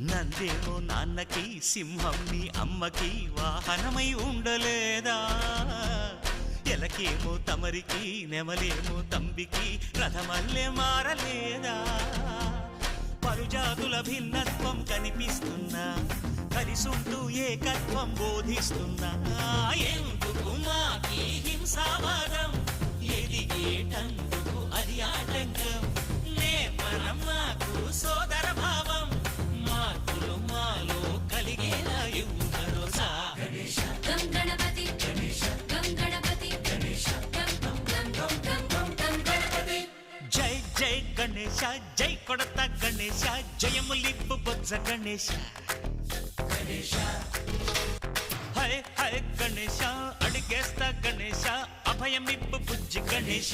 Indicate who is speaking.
Speaker 1: నందేమో నాన్నకి సింహం నీ అమ్మకి వాహనమై ఉండలేదా ఎలకేమో తమరికి నెమలేమో తంబికి రథమల్లే మారలేదా పరుజాతుల భిన్నత్వం కనిపిస్తున్నా కలిసుంటూ ఏకత్వం బోధిస్తున్నా ఎందుకు మాకి హింసావాదం ఎదిగేటందుకు అది ఆటంకం నేపరం మాకు సోదర భావం మార్పులు మాలో కలిగేలా ఇవ్వు భరోసా
Speaker 2: గం గణపతి గం గణపతి గం గం గం గం గం గం గణపతి
Speaker 1: జై జై గణేశ జై కొడత గణేశ జయములిప్పు బొజ్జ గణేశ హై హై గణేశ అడిగేస్తా గణేశ అభయమిప్పు బుజ్జి గణేశ